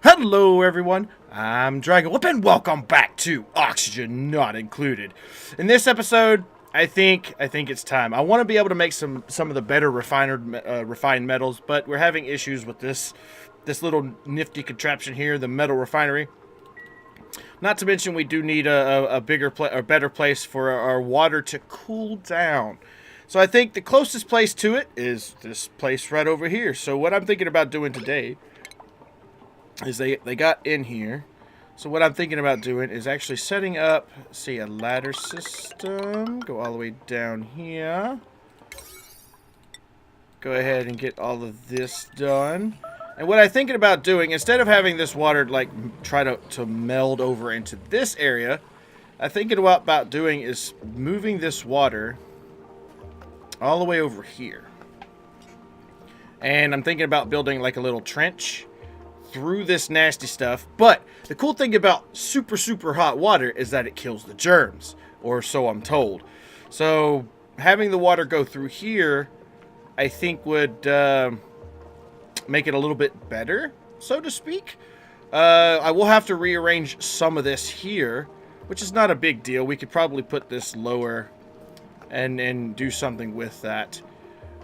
Hello everyone, I'm Dragon Whip and welcome back to Oxygen Not Included. In this episode, I think it's time. I want to be able to make some of the better refined metals, but we're having issues with this little nifty contraption here, the metal refinery. Not to mention we do need a better place for our water to cool down. So I think the closest place to it is this place right over here. So what I'm thinking about doing today is they got in here. So what I'm thinking about doing is actually setting up, see, a ladder system. Go all the way down here. Go ahead and get all of this done. And what I'm thinking about doing, instead of having this water like try to meld over into this area, I'm thinking about doing is moving this water all the way over here. And I'm thinking about building like a little trench through this nasty stuff. But the cool thing about super hot water is that it kills the germs, or so I'm told. So having the water go through here, I think would make it a little bit better, so to speak. I will have to rearrange some of this here, which is not a big deal. We could probably put this lower and do something with that.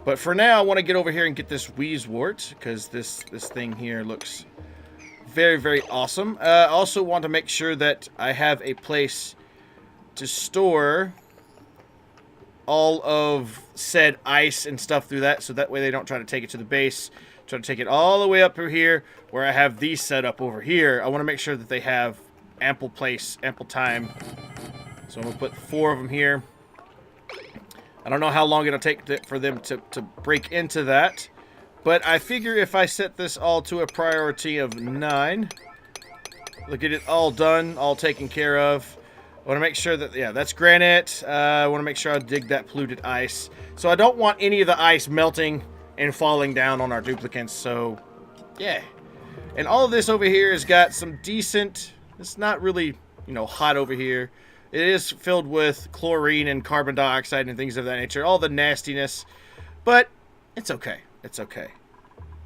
But for now, I want to get over here and get this Wheezewort, because this thing here looks very awesome. I also want to make sure that I have a place to store all of said ice and stuff through that, so that way they don't try to take it to the base. Try to take it all the way up through here, where I have these set up over here. I want to make sure that they have ample place, ample time. So I'm going to put 4 of them here. I don't know how long it'll take for them to break into that. But I figure if I set this all to a priority of 9, look at it all done, all taken care of. I want to make sure that, yeah, that's granite. I want to make sure I dig that polluted ice. So I don't want any of the ice melting and falling down on our duplicates. So, yeah. And all of this over here has got some decent, it's not really, hot over here. It is filled with chlorine and carbon dioxide and things of that nature. All the nastiness. But it's okay. It's okay.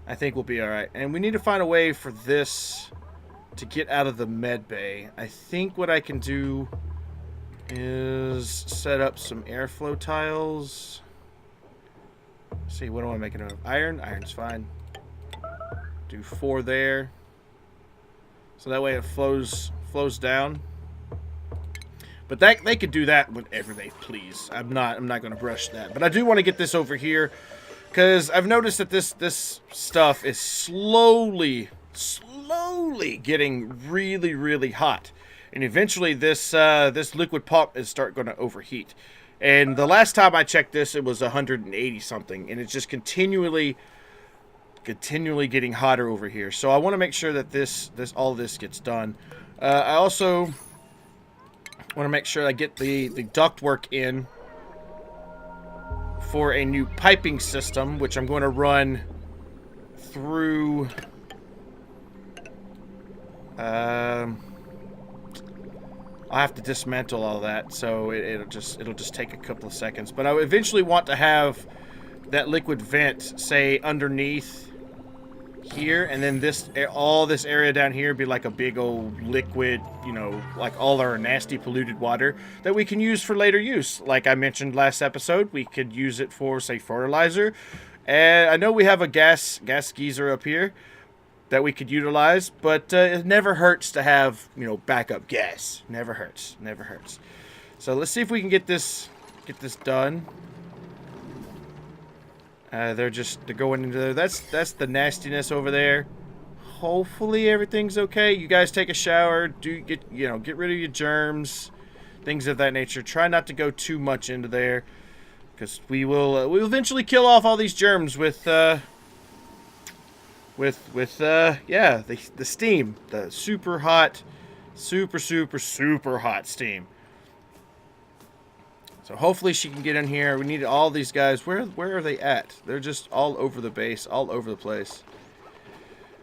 I think we'll be alright. And we need to find a way for this to get out of the med bay. I think what I can do is set up some airflow tiles. Let's see, what am I making of? Iron? Iron's fine. Do 4 there. So that way it flows down. But they could do that whenever they please. I'm not going to brush that. But I do want to get this over here, because I've noticed that this stuff is slowly getting really hot. And eventually this liquid pump is going to overheat. And the last time I checked this, it was 180 something. And it's just continually getting hotter over here. So I want to make sure that all this gets done. I also want to make sure I get the ductwork in for a new piping system, which I'm going to run through. I'll have to dismantle all that, so it'll just take a couple of seconds. But I eventually want to have that liquid vent, say, underneath here, and then all this area down here be like a big old liquid, like all our nasty polluted water that we can use for later use. Like I mentioned last episode, we could use it for, say, fertilizer. And I know we have a gas geyser up here that we could utilize, but it never hurts to have, backup gas. Never hurts. So let's see if we can get this done. They're going into there. That's the nastiness over there. Hopefully everything's okay. You guys take a shower. Get rid of your germs, things of that nature. Try not to go too much into there, because we'll eventually kill off all these germs with the steam, the super hot, super hot steam. So hopefully she can get in here. We need all these guys. Where are they at? They're just all over the base, all over the place.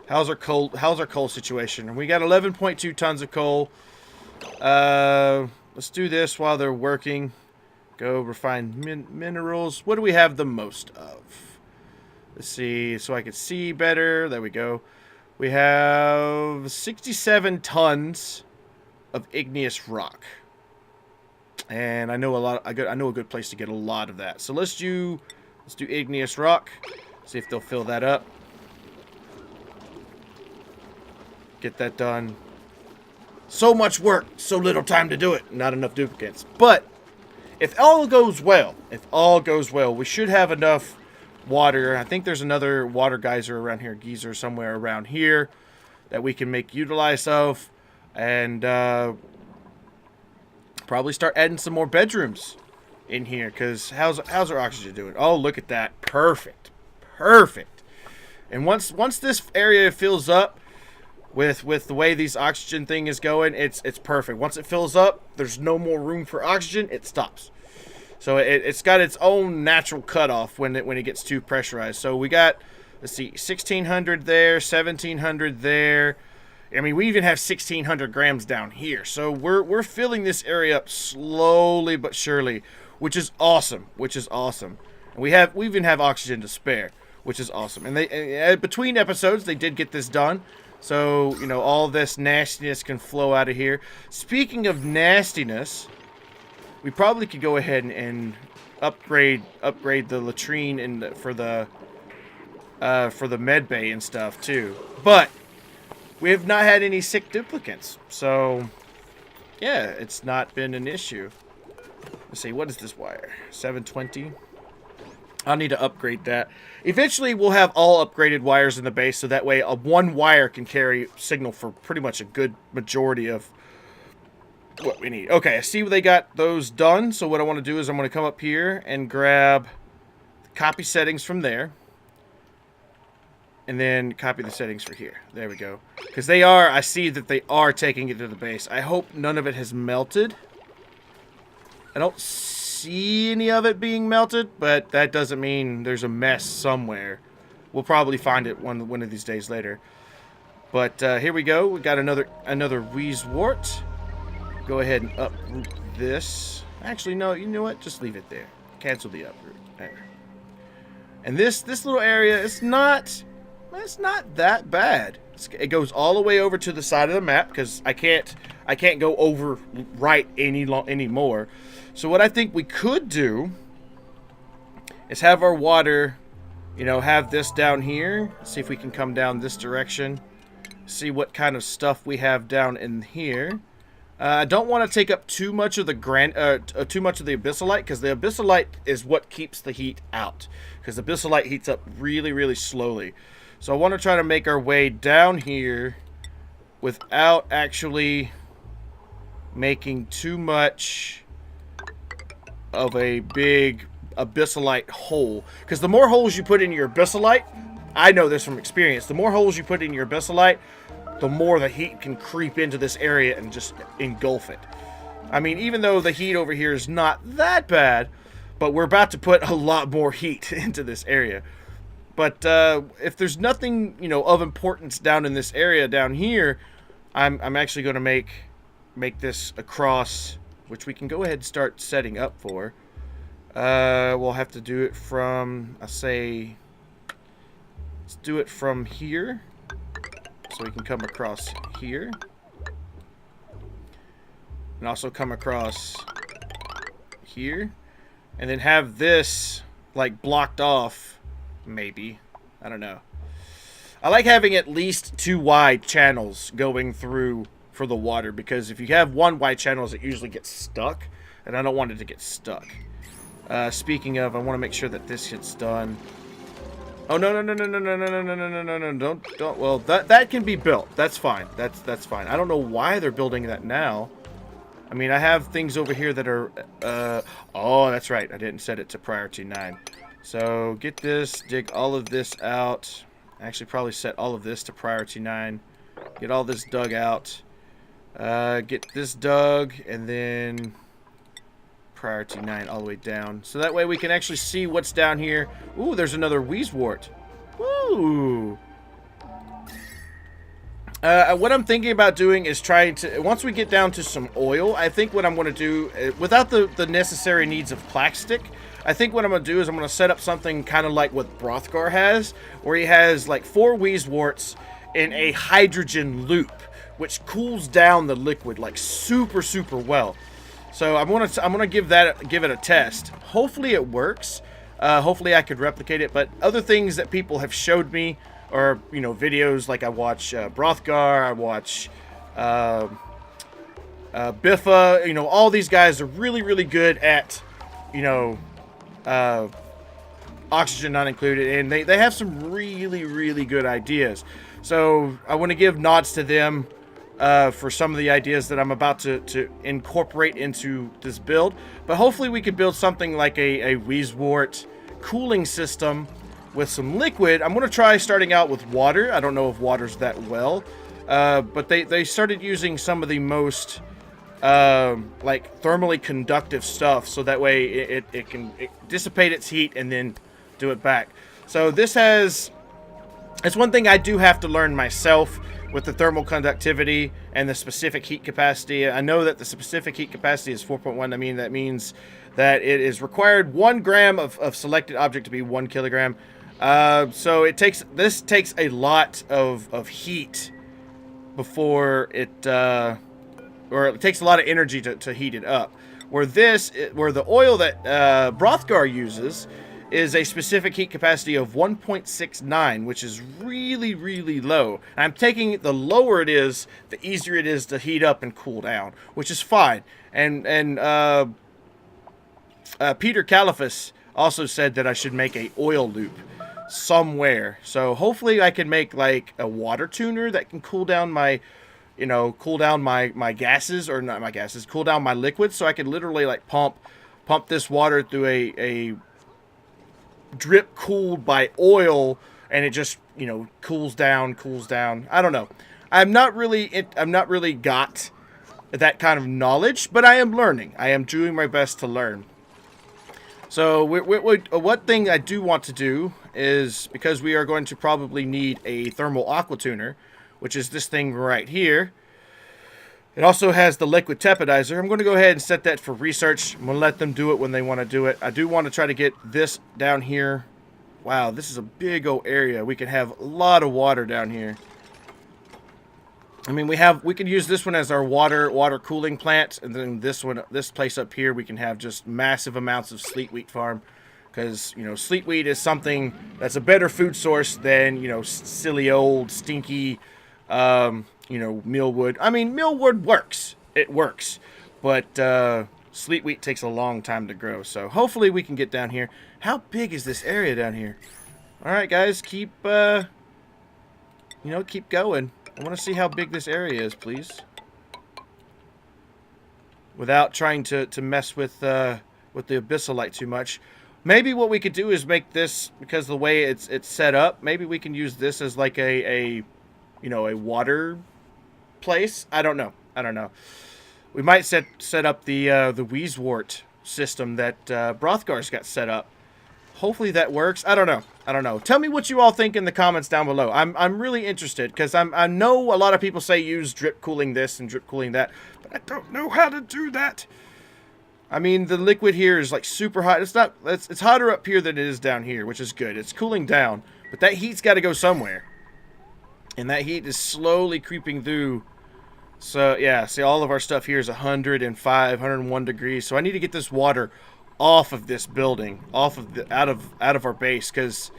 How's our coal situation? We got 11.2 tons of coal. Let's do this while they're working. Go refine minerals. What do we have the most of? Let's see, so I can see better. There we go. We have 67 tons of igneous rock. And I know I know a good place to get a lot of that. So let's do igneous rock. See if they'll fill that up. Get that done. So much work, so little time to do it. Not enough duplicates. But if all goes well, we should have enough water. I think there's another water geyser around here, geyser somewhere around here that we can make utilize of, and probably start adding some more bedrooms in here. Because how's our oxygen doing? Oh, look at that, perfect. And once this area fills up with the way these oxygen thing is going, it's perfect. Once it fills up, there's no more room for oxygen. It stops. So it's got its own natural cutoff when it gets too pressurized. So we got, let's see, 1,600 there, 1,700 there. I mean, we even have 1,600 grams down here. So we're filling this area up slowly but surely, which is awesome. And we even have oxygen to spare, which is awesome. And between episodes, they did get this done. So, you know, all this nastiness can flow out of here. Speaking of nastiness, we probably could go ahead and upgrade the latrine and for the med bay and stuff too. But we have not had any sick duplicants, so yeah, it's not been an issue. Let's see, what is this wire? 720. I'll need to upgrade that. Eventually, we'll have all upgraded wires in the base, so that way one wire can carry signal for pretty much a good majority of what we need. Okay, I see they got those done, so what I want to do is I'm going to come up here and grab copy settings from there, and then copy the settings for here. There we go. Because I see that they are taking it to the base. I hope none of it has melted. I don't see any of it being melted, but that doesn't mean there's a mess somewhere. We'll probably find it one of these days later. But here we go. We got another Wheezewort. Go ahead and uproot this. Actually, no. You know what? Just leave it there. Cancel the uproot. There. And this little area, it's not that bad. It goes all the way over to the side of the map because I can't go over right anymore. So what I think we could do is have our water, you know, have this down here. See if we can come down this direction. See what kind of stuff we have down in here. I don't want to take up too much of the abyssalite, because the abyssalite is what keeps the heat out. Because the abyssalite heats up really, really slowly. So I want to try to make our way down here without actually making too much of a big abyssalite hole. Because the more holes you put in your abyssalite, I know this from experience, the more holes you put in your abyssalite, the more the heat can creep into this area and just engulf it. I mean, even though the heat over here is not that bad, but we're about to put a lot more heat into this area. But if there's nothing, you know, of importance down in this area down here, I'm actually going to make this across, which we can go ahead and start setting up for. We'll have to do it from, let's do it from here. So we can come across here. And also come across here. And then have this, like, blocked off, maybe. I don't know. I like having at least 2 wide channels going through for the water, because if you have 1 wide channel, it usually gets stuck. And I don't want it to get stuck. Speaking of, I want to make sure that this gets done. Oh, no, don't. Well, that can be built. That's fine. That's fine. I don't know why they're building that now. I mean, I have things over here that are, oh, that's right. I didn't set it to priority 9. So, get this, dig all of this out. Actually, probably set all of this to priority 9. Get all this dug out. Get this dug, and then priority 9 all the way down. So that way we can actually see what's down here. Ooh, there's another Wheezewort. Woo! What I'm thinking about doing is trying to, once we get down to some oil, I think what I'm going to do, without the necessary needs of Plackstick, I think what I'm going to do is I'm going to set up something kind of like what Brothgar has, where he has like 4 Wheezeworts in a hydrogen loop, which cools down the liquid like super well. So I'm gonna give it a test. Hopefully it works. Hopefully I could replicate it. But other things that people have showed me are, you know, videos like I watch Brothgar, I watch Biffa. You know, all these guys are really good at, you know, oxygen not included, and they have some really good ideas. So I want to give nods to them for some of the ideas that I'm about to incorporate into this build. But hopefully we could build something like a Weezewort cooling system with some liquid. I'm going to try starting out with water. I don't know if water's that well, but they started using some of the most like thermally conductive stuff, so that way it can dissipate its heat and then do it back. So it's one thing I do have to learn myself with the thermal conductivity and the specific heat capacity. I know that the specific heat capacity is 4.1. I mean, that means that it is required 1 gram of selected object to be 1 kilogram. So this takes a lot of heat before it, or it takes a lot of energy to heat it up. Where the oil that Brothgar uses is a specific heat capacity of 1.69, which is really low. And I'm taking the lower it is, the easier it is to heat up and cool down, which is fine. And Peter Califas also said that I should make a oil loop somewhere. So hopefully I can make like a water tuner that can cool down my, you know, cool down my gases, or not my gases, cool down my liquids, so I can literally like pump this water through a drip cooled by oil, and it just, you know, cools down. I don't know. I'm not really got that kind of knowledge, but I am learning. I am doing my best to learn. So what thing I do want to do is, because we are going to probably need a thermal aqua tuner, which is this thing right here. It also has the liquid tepidizer. I'm going to go ahead and set that for research. I'm going to let them do it when they want to do it. I do want to try to get this down here. Wow, this is a big old area. We can have a lot of water down here. I mean, we can use this one as our water cooling plant, and then this place up here, we can have just massive amounts of sleet wheat farm, because, you know, sleet wheat is something that's a better food source than, you know, silly old stinky, you know, mealwood. I mean, mealwood works. It works. But sleet wheat takes a long time to grow. So hopefully we can get down here. How big is this area down here? All right, guys, keep going. I want to see how big this area is, please. Without trying to mess with the abyssalite too much. Maybe what we could do is make this, because the way it's set up, maybe we can use this as like a water place. I don't know. We might set up the Weezewort system that Brothgar's got set up. Hopefully that works. I don't know. Tell me what you all think in the comments down below. I'm really interested, because I know a lot of people say use drip cooling this and drip cooling that, but I don't know how to do that. I mean, the liquid here is like super hot. It's hotter up here than it is down here, which is good. It's cooling down, but that heat's got to go somewhere. And that heat is slowly creeping through. So, yeah, see, all of our stuff here is 105, 101 degrees. So I need to get this water off of this building, out of our base, because,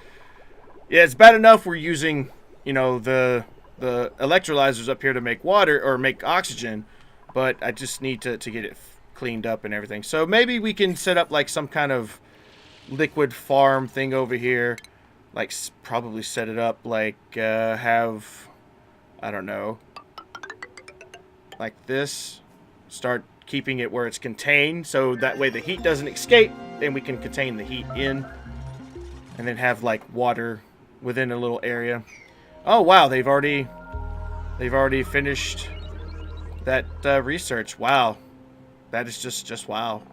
yeah, it's bad enough we're using, you know, the electrolyzers up here to make water, or make oxygen, but I just need to get it cleaned up and everything. So maybe we can set up like some kind of liquid farm thing over here. Like, probably set it up like, have, I don't know, like this. Start keeping it where it's contained, so that way the heat doesn't escape, and we can contain the heat in. And then have like water within a little area. Oh wow, they've already finished that research. Wow, that is just wow.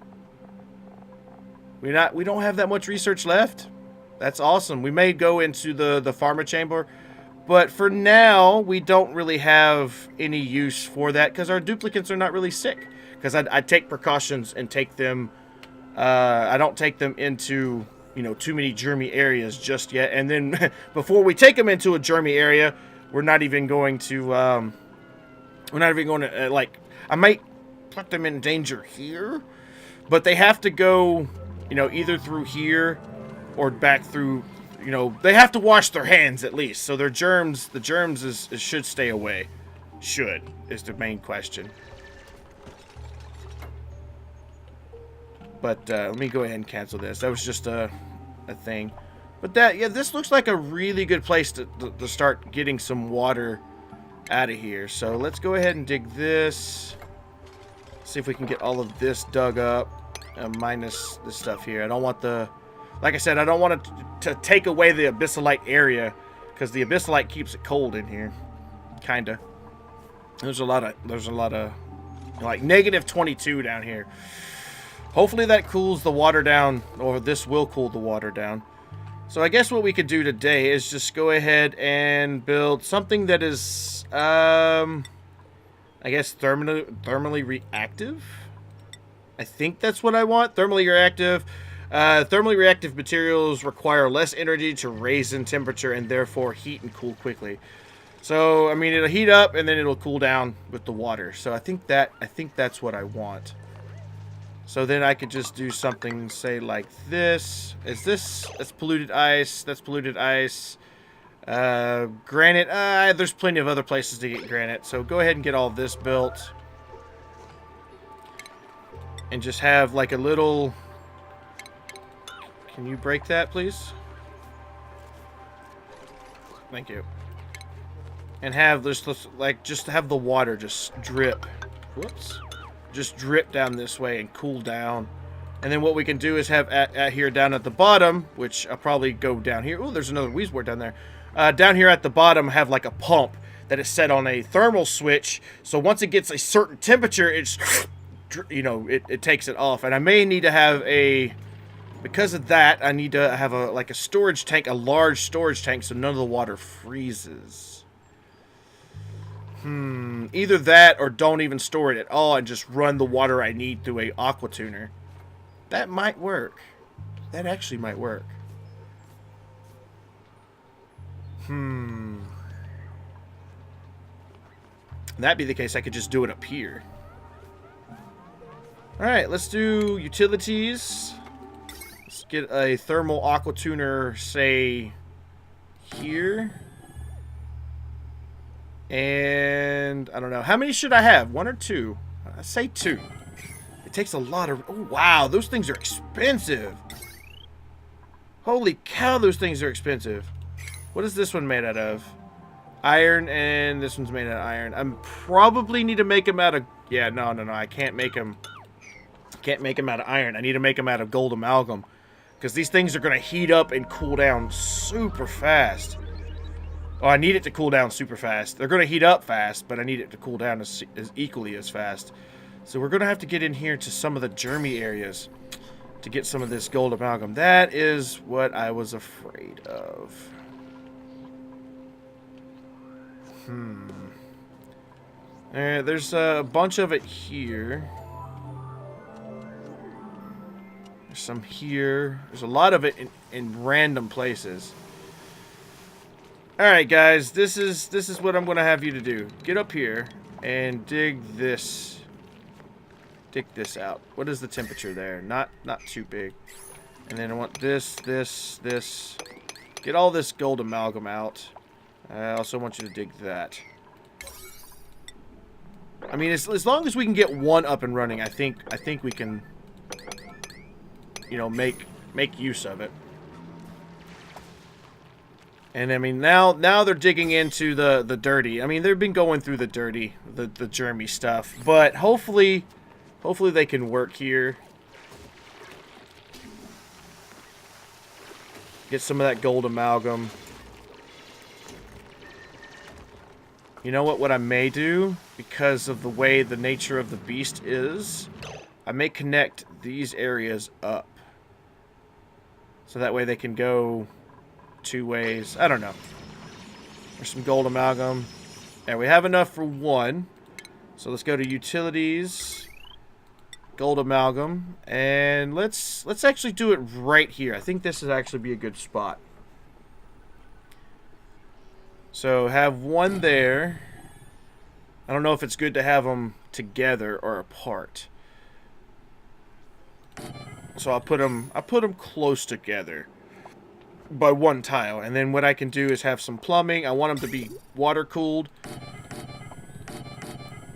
We don't have that much research left. That's awesome. We may go into the pharma chamber, but for now we don't really have any use for that, because our duplicates are not really sick. Because I take precautions and take them. I don't take them into, you know, too many germy areas just yet. And then before we take them into a germy area, we're not even going to, like, I might put them in danger here, but they have to go, you know, either through here or back through, you know, they have to wash their hands at least. So their germs, the germs should stay away. Should is the main question. But let me go ahead and cancel this. That was just a thing. But that, yeah, this looks like a really good place to start getting some water out of here. So let's go ahead and dig this. See if we can get all of this dug up. Minus this stuff here. I don't want the... Like I said, I don't want it to take away the abyssalite area. Because the abyssalite keeps it cold in here. Kinda. There's a lot of... Like, negative 22 down here. Hopefully that cools the water down. Or this will cool the water down. So I guess what we could do today is just go ahead and build something that is... I guess thermally reactive? I think that's what I want. Thermally reactive. Thermally reactive materials require less energy to raise in temperature and therefore heat and cool quickly. So, I mean, it'll heat up and then it'll cool down with the water. So I think that's what I want. So then I could just do something, say, like this. That's polluted ice. That's polluted ice. Granite. There's plenty of other places to get granite. So go ahead and get all of this built. And just have like a little... Can you break that, please? Thank you. And have this, like, just have the water just drip. Whoops. Just drip down this way and cool down. And then what we can do is have at here down at the bottom, which I'll probably go down here. Oh, there's another Weezeboard down there. Down here at the bottom, have like a pump that is set on a thermal switch. So once it gets a certain temperature, it's, you know, it takes it off. And I may need to have a... Because of that, I need to have a storage tank, a large storage tank, so none of the water freezes. Either that or don't even store it at all and just run the water I need through a aqua tuner. That might work. That actually might work. That be the case, I could just do it up here. Alright, let's do utilities. Let's get a thermal aqua tuner, say, here. And I don't know. How many should I have? 1 or 2? I say 2. It takes a lot of... Oh, wow. Those things are expensive. Holy cow, those things are expensive. What is this one made out of? Iron, and this one's made out of iron. I probably need to make them out of... Yeah, no. I can't make them... Can't make them out of iron. I need to make them out of gold amalgam. Because these things are going to heat up and cool down super fast. Oh, I need it to cool down super fast. They're going to heat up fast, but I need it to cool down as equally as fast. So we're going to have to get in here to some of the germy areas to get some of this gold amalgam. That is what I was afraid of. There's a bunch of it here. There's some here. There's a lot of it in random places. Alright guys, this is what I'm gonna have you to do. Get up here and dig this. Dig this out. What is the temperature there? Not too big. And then I want this. Get all this gold amalgam out. I also want you to dig that. I mean, as long as we can get one up and running, I think we can, you know, make use of it. And I mean, now they're digging into the dirty. I mean, they've been going through the dirty, the germy stuff, but hopefully they can work here. Get some of that gold amalgam. You know what I may do? Because of the way the nature of the beast is, I may connect these areas up. So that way they can go 2 ways. I don't know. There's some gold amalgam. And we have enough for 1. So let's go to utilities. Gold amalgam. And let's actually do it right here. I think this would actually be a good spot. So have one there. I don't know if it's good to have them together or apart. So I'll put them close together by one tile. And then what I can do is have some plumbing. I want them to be water cooled.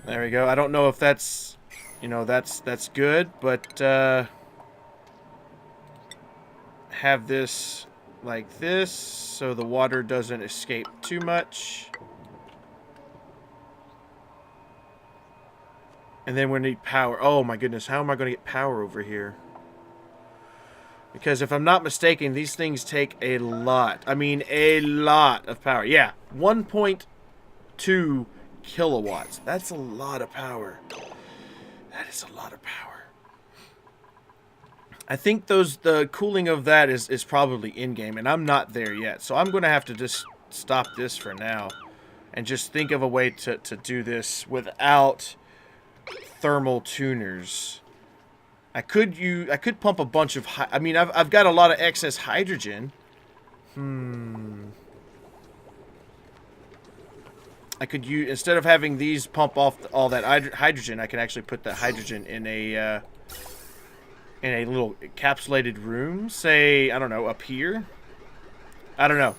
There we go. I don't know if that's, you know, that's good, but have this like this so the water doesn't escape too much. And then we need power. Oh my goodness, how am I going to get power over here? Because if I'm not mistaken, these things take a lot. I mean, a lot of power. Yeah, 1.2 kilowatts. That's a lot of power. That is a lot of power. I think the cooling of that is probably in-game, and I'm not there yet. So I'm going to have to just stop this for now and just think of a way to do this without thermal tuners. I could pump a bunch of I mean, I've got a lot of excess hydrogen. I could use, instead of having these pump off all that hydrogen, I can actually put the hydrogen in a little encapsulated room. Say, I don't know, up here. I don't know.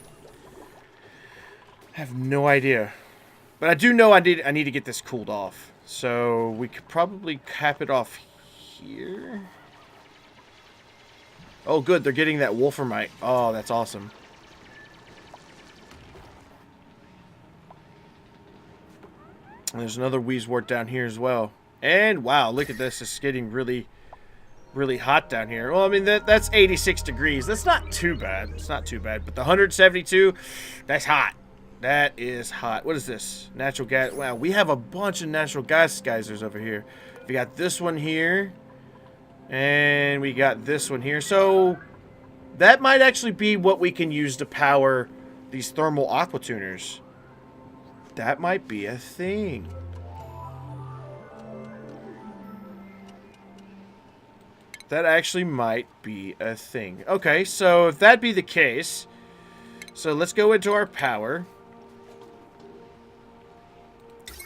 I have no idea. But I do know I need to get this cooled off. So we could probably cap it off here. Oh, good. They're getting that wolframite. Oh, that's awesome. And there's another wheezewort down here as well. And wow, look at this. It's getting really, really hot down here. Well, I mean, that's 86 degrees. That's not too bad. It's not too bad. But the 172, that's hot. That is hot. What is this? Natural gas. Wow, we have a bunch of natural gas geysers over here. We got this one here. And we got this one here. So that might actually be what we can use to power these thermal aqua tuners. That might be a thing. That actually might be a thing. Okay, so if that be the case, so let's go into our power.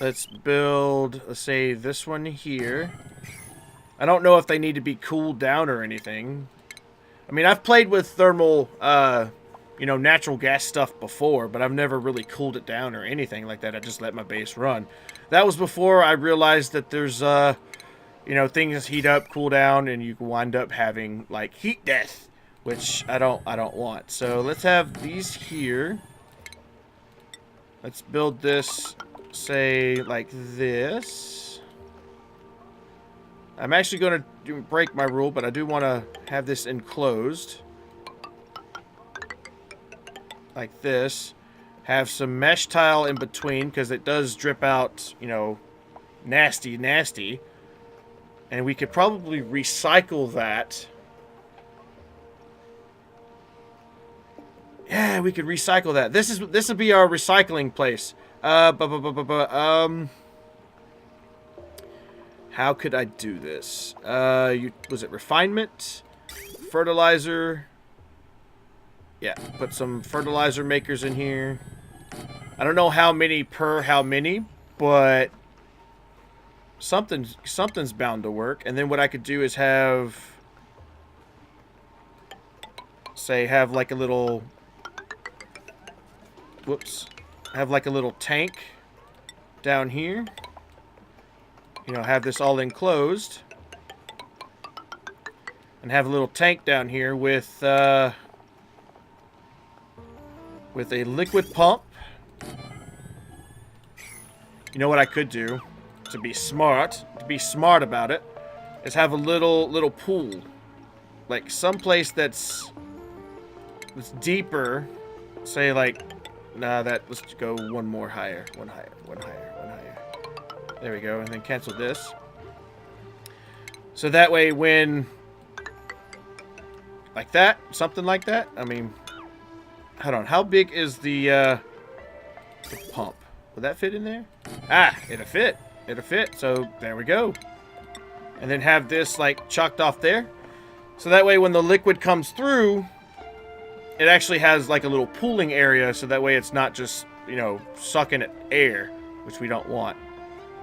Let's build, let's say, this one here. I don't know if they need to be cooled down or anything. I mean, I've played with thermal, you know, natural gas stuff before, but I've never really cooled it down or anything like that. I just let my base run. That was before I realized that there's, you know, things heat up, cool down, and you can wind up having, like, heat death, which I don't want. So let's have these here. Let's build this, say, like this. I'm actually going to break my rule, but I do want to have this enclosed. Like this. Have some mesh tile in between, because it does drip out, you know, nasty, nasty. And we could probably recycle that. Yeah, we could recycle that. This would be our recycling place. How could I do this? Was it refinement? Fertilizer? Yeah, put some fertilizer makers in here. I don't know how many per how many, but something's bound to work. And then what I could do is have, say, have like a little, whoops, have like a little tank down here. You know, have this all enclosed. And have a little tank down here with a liquid pump. You know what I could do to be smart about it is have a little pool, like someplace that's deeper. Say like, let's go one more higher, one higher. There we go, and then cancel this. So that way, when like that, something like that. I mean, hold on, how big is the pump? Will that fit in there? Ah, it'll fit. It'll fit. So there we go. And then have this like chalked off there. So that way when the liquid comes through, it actually has like a little pooling area. So that way it's not just you know, sucking at air, which we don't want.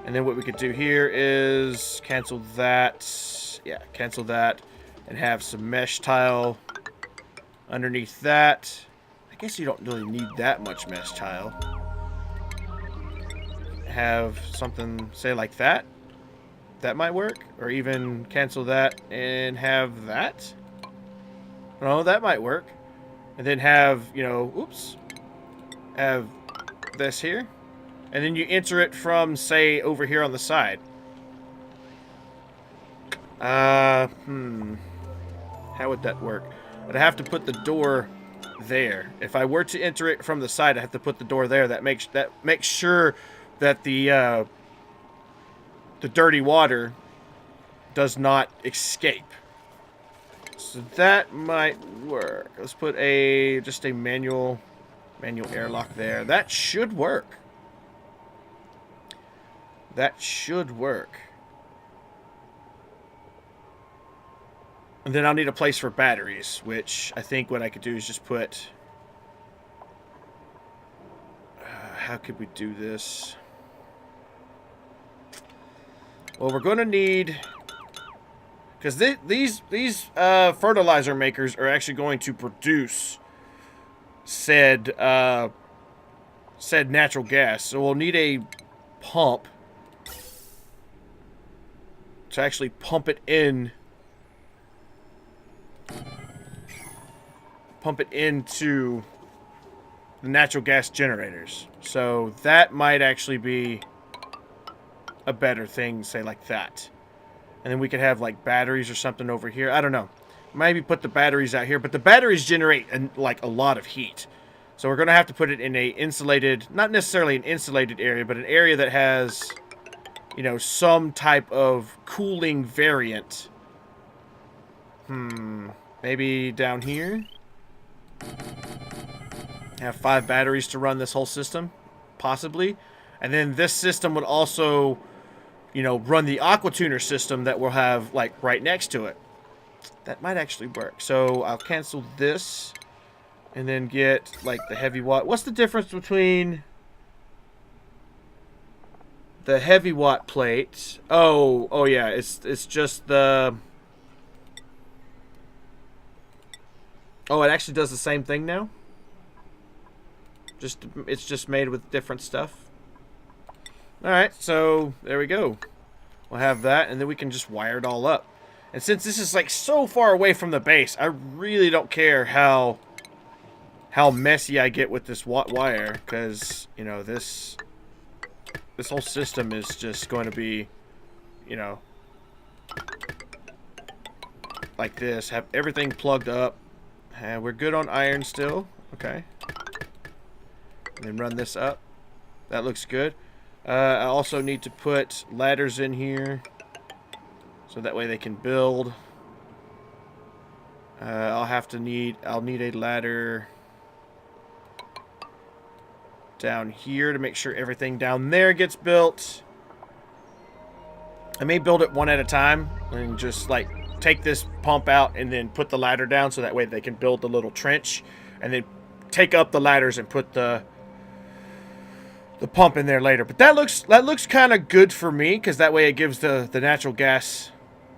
And then what we could do here is cancel that. Yeah, cancel that. And have some mesh tile underneath that. I guess you don't really need that much mesh tile. Have something, say, like that. That might work. Or even cancel that and have that. No, that might work. And then have, you know, oops. Have this here. And then you enter it from, say, over here on the side. How would that work? I'd have to put the door there. If I were to enter it from the side, I have to put the door there. That makes sure that the dirty water does not escape. So that might work. Let's put just a manual airlock there. That should work. That should work. And then I'll need a place for batteries, which I think what I could do is just put... how could we do this? Well, we're going to need... because these fertilizer makers are actually going to produce said natural gas. So we'll need a pump to actually pump it in. Pump it into the natural gas generators. So that might actually be a better thing, say like that. And then we could have like batteries or something over here. I don't know. Maybe put the batteries out here. But the batteries generate like a lot of heat. So we're going to have to put it in a insulated, not necessarily an insulated area, but an area that has, you know, some type of cooling variant. Maybe down here. Have 5 batteries to run this whole system. Possibly. And then this system would also, you know, run the aqua tuner system that we'll have, like, right next to it. That might actually work. So I'll cancel this. And then get, like, the heavy watt. What's the difference between the heavy watt plate? Oh yeah. It's just the... oh, it actually does the same thing now? It's just made with different stuff. Alright, so there we go. We'll have that, and then we can just wire it all up. And since this is like so far away from the base, I really don't care how messy I get with this wire, because, you know, this whole system is just going to be, you know, like this. Have everything plugged up. We're good on iron still. Okay. And then run this up. That looks good. I also need to put ladders in here, so that way they can build. I'll need a ladder down here to make sure everything down there gets built. I may build it one at a time and just like take this pump out and then put the ladder down, so that way they can build the little trench, and then take up the ladders and put the pump in there later. But that looks kind of good for me, because that way it gives the natural gas,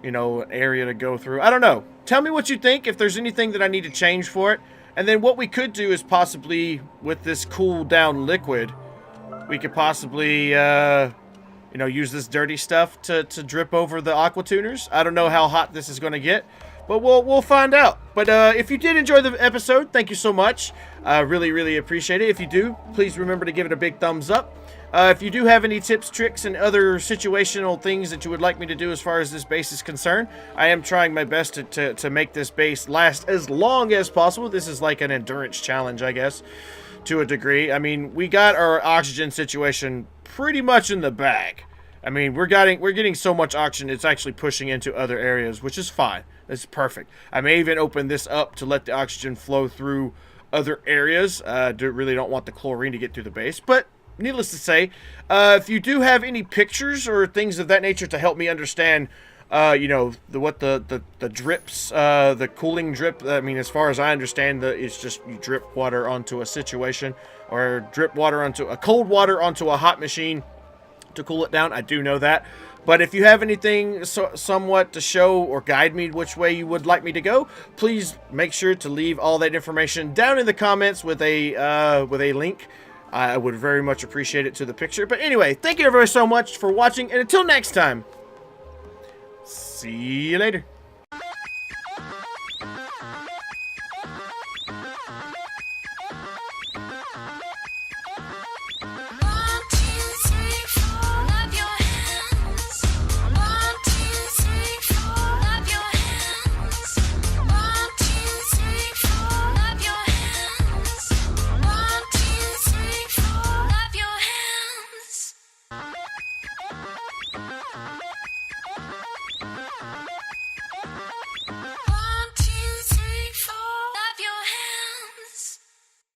you know, an area to go through. I don't know. Tell me what you think, if there's anything that I need to change for it. And then what we could do is possibly, with this cool down liquid, we could possibly, you know, use this dirty stuff to drip over the aqua tuners. I don't know how hot this is going to get, but we'll find out. But if you did enjoy the episode, thank you so much. Really, really appreciate it. If you do, please remember to give it a big thumbs up. If you do have any tips, tricks, and other situational things that you would like me to do as far as this base is concerned, I am trying my best to make this base last as long as possible. This is like an endurance challenge, I guess, to a degree. I mean, we got our oxygen situation pretty much in the bag. I mean, we're getting so much oxygen, it's actually pushing into other areas, which is fine. It's perfect. I may even open this up to let the oxygen flow through other areas. Really don't want the chlorine to get through the base, but needless to say, if you do have any pictures or things of that nature to help me understand, you know, what the drips, the cooling drip, I mean, as far as I understand, it's just you drip water onto a situation. or drip water onto a cold water onto a hot machine to cool it down. I do know that. But if you have anything somewhat to show or guide me which way you would like me to go, please make sure to leave all that information down in the comments with a link. I would very much appreciate it to the picture. But anyway, thank you everybody so much for watching, and until next time, see you later.